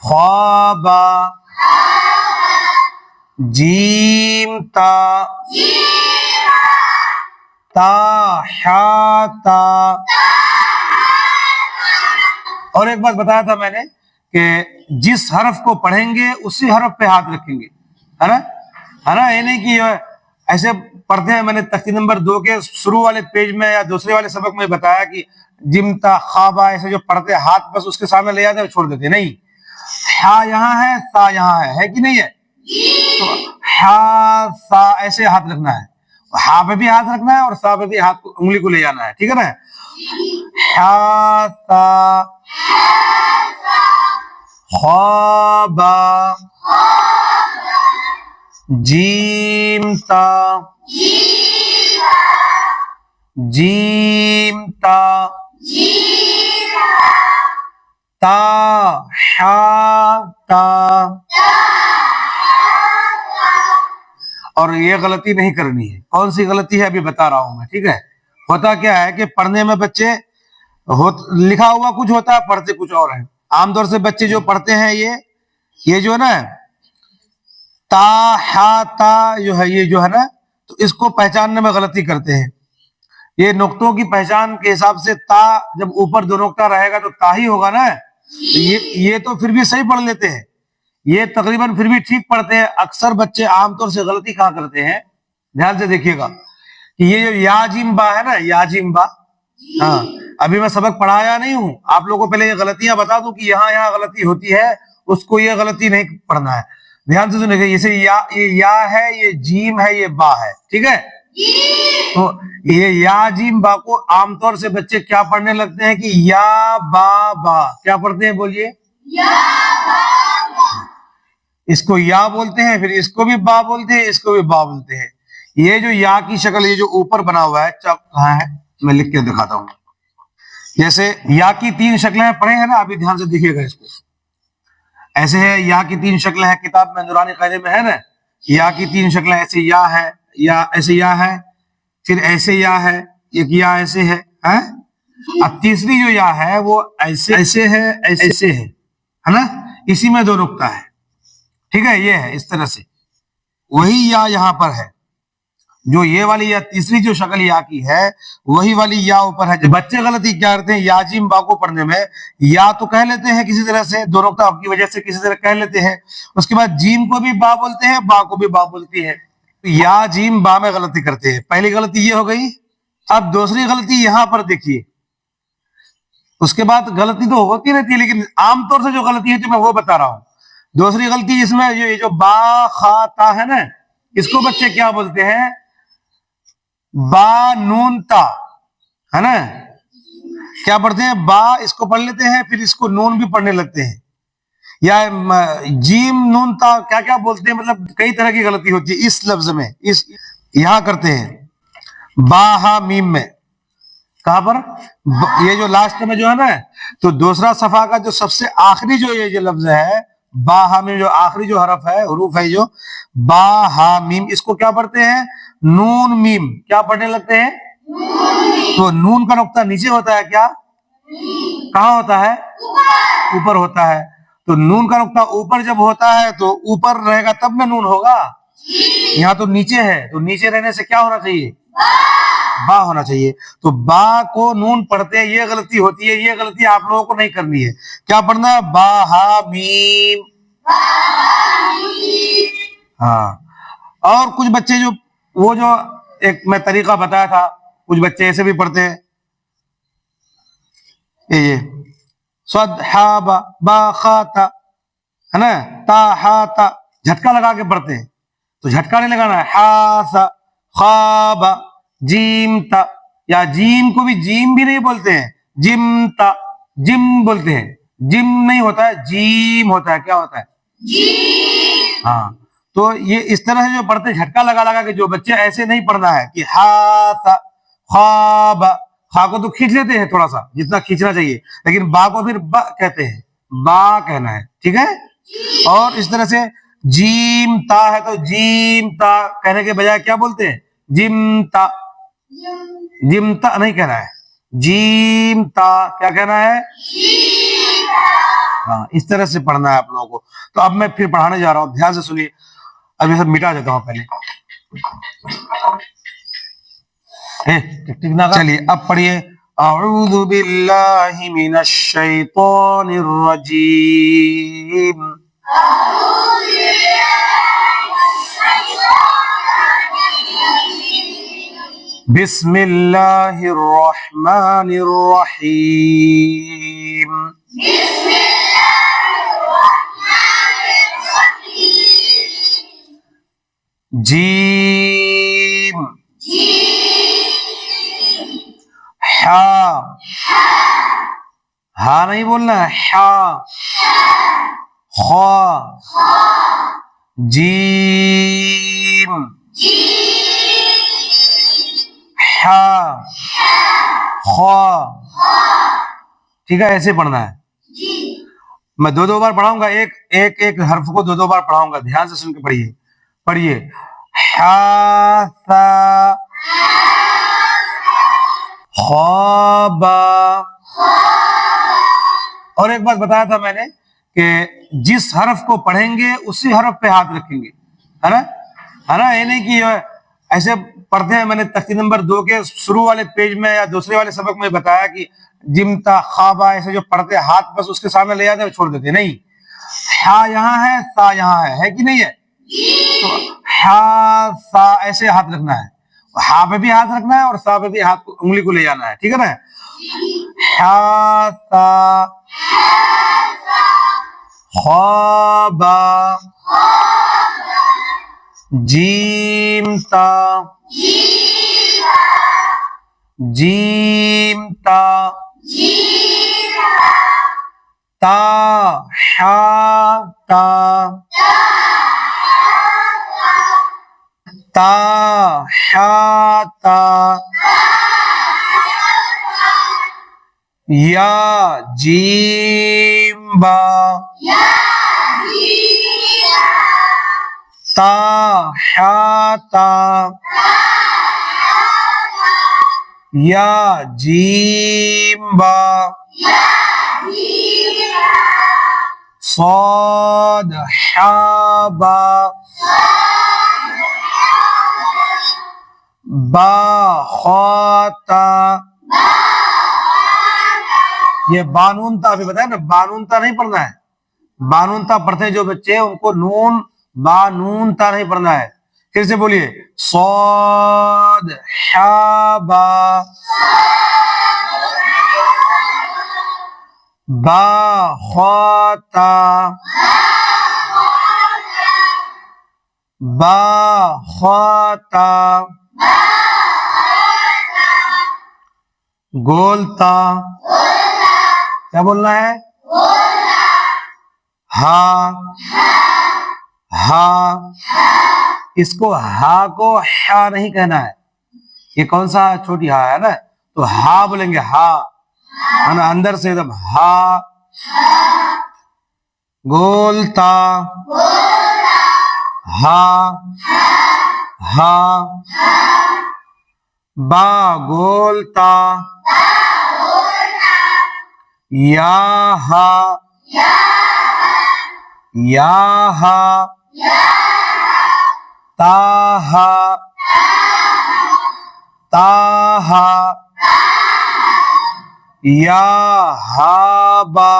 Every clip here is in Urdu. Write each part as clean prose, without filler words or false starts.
خوابا جیم تا تا حا تا. اور ایک بات بتایا تھا میں نے کہ جس حرف کو پڑھیں گے اسی حرف پہ ہاتھ رکھیں گے, ہے نا, یہ نہیں کہ ایسے پڑھتے ہیں. میں نے تختی نمبر 2 کے شروع والے پیج میں یا دوسرے والے سبق میں بتایا کہ جم تا خوابا ایسے جو پڑھتے ہیں ہاتھ بس اس کے سامنے لے جاتے ہیں چھوڑ دیتے. نہیں, ہا یہاں ہے, تا یہاں ہے کہ نہیں ہے؟ تو ہا سا ایسے ہاتھ رکھنا ہے, ہا پہ بھی ہاتھ رکھنا ہے اور سا پہ بھی ہاتھ کو انگلی کو لے جانا ہے, ٹھیک ہے نا. ہا تا خوابا جیم تا جیم تا تا حا تا. اور یہ غلطی نہیں کرنی ہے. کون سی غلطی ہے ابھی بتا رہا ہوں میں, ٹھیک ہے. ہوتا کیا ہے کہ پڑھنے میں بچے لکھا ہوا کچھ ہوتا ہے, پڑھتے کچھ اور ہیں. عام طور سے بچے جو پڑھتے ہیں یہ جو ہے نا تا ہا تا جو ہے, یہ جو ہے نا, تو اس کو پہچاننے میں غلطی کرتے ہیں. یہ نقطوں کی پہچان کے حساب سے تا جب اوپر 2 نقطہ رہے گا تو تا ہی ہوگا نا. یہ تو پھر بھی صحیح پڑھ لیتے ہیں, یہ تقریباً پھر بھی ٹھیک پڑھتے ہیں. اکثر بچے عام طور سے غلطی کہاں کرتے ہیں, دھیان سے دیکھیے گا کہ یہ جو یا جیم با ہے نا, یا جیم با, ہاں ابھی میں سبق پڑھایا نہیں ہوں, آپ لوگوں کو پہلے یہ غلطیاں بتا دوں کہ یہاں غلطی ہوتی ہے, اس کو یہ غلطی نہیں پڑھنا ہے. دھیان سے سنیں گے, جیسے یہ یا ہے, یہ جیم ہے, یہ با ہے, ٹھیک ہے. تو یہ یا جیم با کو عام طور سے بچے کیا پڑھنے لگتے ہیں کہ یا با با, کیا پڑھتے ہیں بولیے؟ اس کو یا بولتے ہیں, پھر اس کو بھی با بولتے ہیں, اس کو بھی با بولتے ہیں. یہ جو یا کی شکل یہ جو اوپر بنا ہوا ہے, کہاں ہے میں لکھ کے دکھاتا ہوں. جیسے یا کی 3 شکلیں پڑھے ہیں نا, ابھی دھیان سے دیکھیے گا اس کو. ایسے ہے, یا کی 3 شکلیں ہیں, کتاب میں نورانی قاعدے میں ہے نا. یا کی 3 شکلیں, ایسے یا ہے, یا ایسے یا ہے, پھر ایسے یا ہے, ایک یا ایسے ہے. اب تیسری جو یا ہے وہ ایسے ہے, ایسے ہے نا, اسی میں 2 نقطہ ہے, ٹھیک ہے. یہ ہے اس طرح سے, وہی یا یہاں پر ہے. جو یہ والی یا تیسری جو شکل یا کی ہے وہی والی یا اوپر ہے. بچے غلطی کیا کرتے ہیں, یا جیم با کو پڑھنے میں یا تو کہہ لیتے ہیں کسی طرح سے, 2 نقطہ کی وجہ سے کسی طرح کہہ لیتے ہیں, اس کے بعد جیم کو بھی با بولتے ہیں, با کو بھی با بولتی ہے. یا جیم با میں غلطی کرتے ہیں. پہلی غلطی یہ ہو گئی. اب دوسری غلطی یہاں پر دیکھیے, اس کے بعد غلطی تو ہوتی رہتی ہے لیکن عام طور سے جو غلطی ہوتی ہے میں وہ بتا رہا ہوں. دوسری غلطی اس میں یہ جو با خا تا ہے نا, اس کو بچے کیا بولتے ہیں, با نون تا, ہے نا. کیا پڑھتے ہیں, با اس کو پڑھ لیتے ہیں, پھر اس کو نون بھی پڑھنے لگتے ہیں. یا جیم نون تا کیا کیا بولتے ہیں, مطلب کئی طرح کی غلطی ہوتی ہے اس لفظ میں. یہاں کرتے ہیں با ہا میم میں, کہاں پر, یہ جو لاسٹ میں جو ہے نا, تو دوسرا صفحہ کا جو سب سے آخری جو لفظ ہے با ہا میم, جو آخری جو حرف ہے, حروف ہے جو با ہا میم, اس کو کیا پڑھتے ہیں, نون میم. کیا پڑھنے لگتے ہیں, تو نون کا نقطہ نیچے ہوتا ہے کیا, کہاں ہوتا ہے, اوپر ہوتا ہے. تو نون کا نقطہ اوپر جب ہوتا ہے تو اوپر رہے گا تب نہ نون ہوگا. یہاں تو نیچے ہے, تو نیچے رہنے سے کیا ہونا چاہیے, با ہونا چاہیے. تو با کو نون پڑھتے ہیں, یہ غلطی ہوتی ہے. یہ غلطی آپ لوگوں کو نہیں کرنی ہے. کیا پڑھنا ہے, با ہا میم. ہاں. اور کچھ بچے جو وہ جو ایک میں طریقہ بتایا تھا, کچھ بچے ایسے بھی پڑھتے ہیں, یہ صد ہا با, با خا تا, ہے نا, تا ہا تا, جھٹکا لگا کے پڑھتے ہیں. تو جھٹکا نہیں لگانا ہے, ہا سا خا با جیم تا, یا جیم کو بھی جیم بھی نہیں بولتے ہیں, جم تا, جم بولتے ہیں. جم نہیں ہوتا ہے, جیم ہوتا ہے. کیا ہوتا ہے, ہاں. تو یہ اس طرح سے جو پڑھتے جھٹکا لگا لگا کے, جو بچے ایسے نہیں پڑھنا ہے کہ ہا تا خا با, خا کو تو کھینچ لیتے ہیں تھوڑا سا جتنا کھینچنا چاہیے, لیکن با کو پھر با کہتے ہیں, با کہنا ہے, ٹھیک ہے. اور اس طرح سے جیم تا ہے تو جیم تا کہنے کے بجائے کیا بولتے ہیں, جم تا. جم تا نہیں کہنا ہے, جیم تا. کیا کہنا ہے, ہاں اس طرح سے پڑھنا ہے آپ لوگوں کو. تو اب میں پھر پڑھانے جا رہا ہوں, دھیان سے سنیے. اب یہ سب مٹا دیتا ہوں پہلے. چلیے اب پڑھیے. اعوذ باللہ من الشیطان الرجیم. بسم اللہ الرحمن الرحیم. جیم حا, ہا نہیں بولنا ہے, حا. خا جیم حا خا. ٹھیک ہے, ایسے پڑھنا ہے. میں دو دو بار پڑھاؤں گا, ایک ایک حرف کو دو دو بار پڑھاؤں گا, دھیان سے سن کے پڑھیے. پڑھیے. حا ثا خوابا. اور ایک بات بتایا تھا میں نے کہ جس حرف کو پڑھیں گے اسی حرف پہ ہاتھ رکھیں گے, ہے نا, ہے نا. یہ نہیں کہ ایسے پڑھتے ہیں. میں نے تختی نمبر 2 کے شروع والے پیج میں یا دوسرے والے سبق میں بتایا کہ جمتا خوابا ایسے جو پڑھتے ہاتھ بس اس کے سامنے لے جاتے ہیں چھوڑ دیتے. نہیں, ہا یہاں ہے, سا یہاں ہے کہ نہیں ہے. تو ہا سا ایسے ہاتھ رکھنا ہے, ہا پہ بھی ہاتھ رکھنا ہے اور سا پہ بھی ہاتھ انگلی کو لے جانا ہے. ٹھیک ہے نا. ہا سا خوابا جیم تا جیم تا تا حا تا تا حا تا یا جیم با تا حا تا یا جیم با صاد حا با با خا تا. یہ بانون تا ابھی بتایا نا, بانون تا نہیں پڑھنا ہے. بانون تا پڑھتے ہیں جو بچے ان کو نون بانون تا نہیں پڑھنا ہے. پھر سے بولیے. صاد حا با با خا تا با خا تا گولتا. کیا بولنا ہے؟ ہا ہا. اس کو ہا کو ہا نہیں کہنا ہے. یہ کون سا چھوٹی ہا ہے نا, تو ہا بولیں گے, ہا ہے نا, اندر سے ایک دم ہا. گولتا ہا ہا با گولتا یا ہا یا ہا تا ہا تا ہا یا ہا با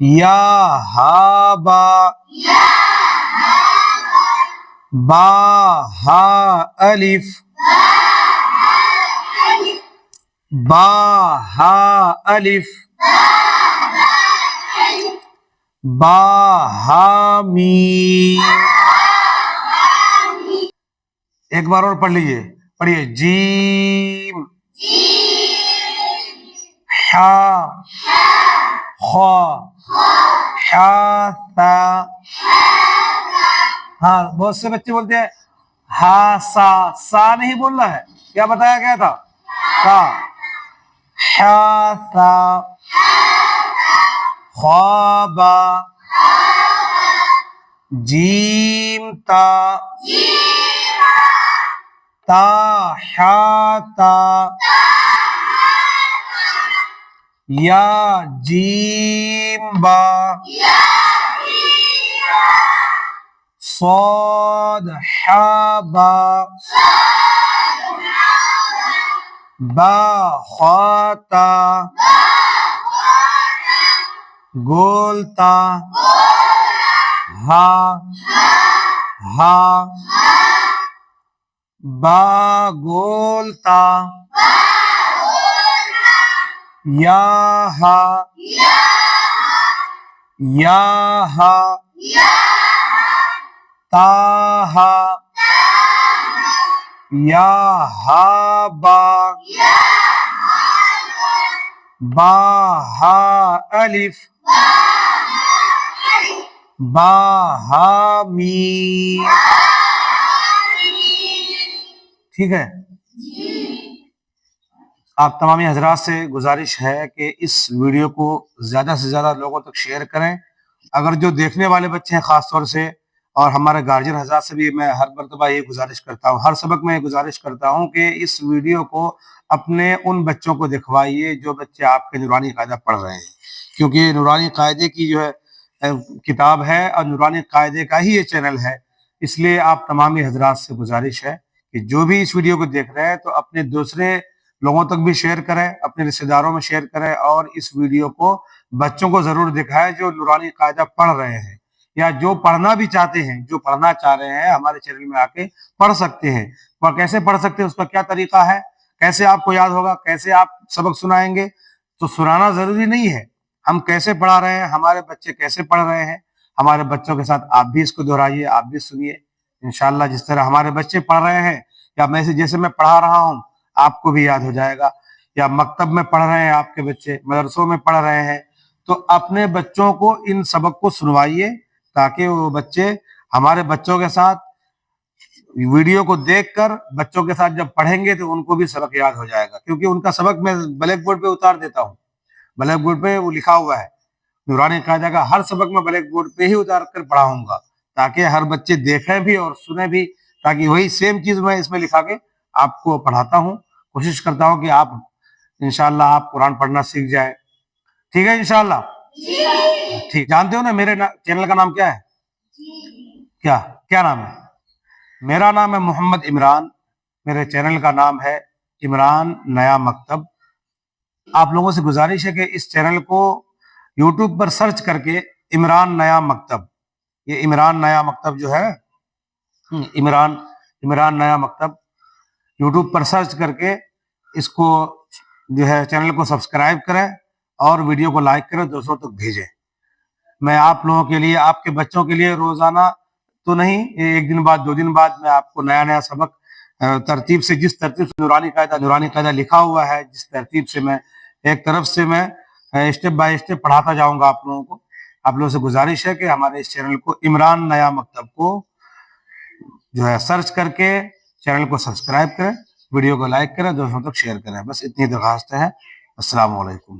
یا ہا با با ہا الف با ہا الف با ہا میم. ایک بار اور پڑھ لیجیے. پڑھیے. جیم حا خا حا تا. ہاں بہت سے بچے بولتے ہیں ہا سا, سا نہیں بولنا ہے. کیا بتایا گیا تھا؟ سا. حا سا خوابا جیم تا تا حا تا یا جیم با صاد حا با با خا تا گول تا ہا ہا با گول تا یا ہا یا ہا تا ہا یا ہا با با ہا الف با ہا میم. ٹھیک ہے. آپ تمامی حضرات سے گزارش ہے کہ اس ویڈیو کو زیادہ سے زیادہ لوگوں تک شیئر کریں. اگر جو دیکھنے والے بچے ہیں خاص طور سے، اور ہمارے گارجین حضرات سے بھی میں ہر مرتبہ یہ گزارش کرتا ہوں، ہر سبق میں یہ گزارش کرتا ہوں کہ اس ویڈیو کو اپنے ان بچوں کو دکھوائیے جو بچے آپ کے نورانی قاعدہ پڑھ رہے ہیں، کیونکہ یہ نورانی قاعدے کی جو ہے کتاب ہے اور نورانی قاعدے کا ہی یہ چینل ہے. اس لیے آپ تمامی حضرات سے گزارش ہے کہ جو بھی اس ویڈیو کو دیکھ رہے ہیں تو اپنے دوسرے لوگوں تک بھی شیئر کریں، اپنے رشتہ داروں میں شیئر کریں، اور اس ویڈیو کو بچوں کو ضرور دکھائیں جو نورانی قاعدہ پڑھ رہے ہیں یا جو پڑھنا بھی چاہتے ہیں. جو پڑھنا چاہ رہے ہیں ہمارے چینل میں آ کے پڑھ سکتے ہیں. اور کیسے پڑھ سکتے ہیں، اس کا کیا طریقہ ہے، کیسے آپ کو یاد ہوگا، کیسے آپ سبق سنائیں گے. تو سنانا ضروری نہیں ہے، ہم کیسے پڑھا رہے ہیں، ہمارے بچے کیسے پڑھ رہے ہیں، ہمارے بچوں کے ساتھ آپ بھی اس کو دہرائیے، آپ بھی سنیے. انشاءاللہ جس طرح ہمارے بچے پڑھ رہے ہیں یا میں جیسے میں پڑھا رہا ہوں آپ کو بھی یاد ہو جائے گا. یا مکتب میں پڑھ رہے ہیں آپ کے بچے، مدرسوں میں پڑھ رہے ہیں، تو اپنے بچوں کو ان سبق کو سنوائیے تاکہ وہ بچے ہمارے بچوں کے ساتھ ویڈیو کو دیکھ کر بچوں کے ساتھ جب پڑھیں گے تو ان کو بھی سبق یاد ہو جائے گا. کیونکہ ان کا سبق میں بلیک بورڈ پہ اتار دیتا ہوں، بلیک بورڈ پہ وہ لکھا ہوا ہے نورانی قاعدہ کا، ہر سبق میں بلیک بورڈ پہ ہی اتار کر پڑھاؤں گا تاکہ ہر بچے دیکھیں بھی اور سنیں بھی، تاکہ وہی سیم چیز میں اس میں لکھا کے آپ کو پڑھاتا ہوں. کوشش کرتا ہوں کہ آپ انشاءاللہ آپ قرآن پڑھنا سیکھ جائے. ٹھیک ہے انشاءاللہ. ٹھیک. جانتے ہو نا میرے چینل کا نام کیا ہے؟ کیا نام ہے؟ میرا نام ہے محمد عمران. میرے چینل کا نام ہے عمران نیا مکتب. آپ لوگوں سے گزارش ہے کہ اس چینل کو یوٹیوب پر سرچ کر کے عمران نیا مکتب، یہ عمران نیا مکتب جو ہے، عمران نیا مکتب یوٹیوب پر سرچ کر کے اس کو جو ہے چینل کو سبسکرائب کریں اور ویڈیو کو لائک کریں، دوستوں تک بھیجیں. میں آپ لوگوں کے لیے، آپ کے بچوں کے لیے روزانہ تو نہیں، ایک دن بعد 2 دن بعد میں آپ کو نیا نیا سبق ترتیب سے، جس ترتیب سے نورانی قاعدہ لکھا ہوا ہے، جس ترتیب سے میں ایک طرف سے میں اسٹیپ بائی اسٹیپ پڑھاتا جاؤں گا آپ لوگوں کو. آپ لوگوں سے گزارش ہے کہ ہمارے اس چینل کو عمران نیا مکتب کو جو ہے سرچ کر کے چینل کو سبسکرائب کریں، ویڈیو کو لائک کریں، دوستوں تک شیئر کریں. بس اتنی درخواست ہے. السلام علیکم.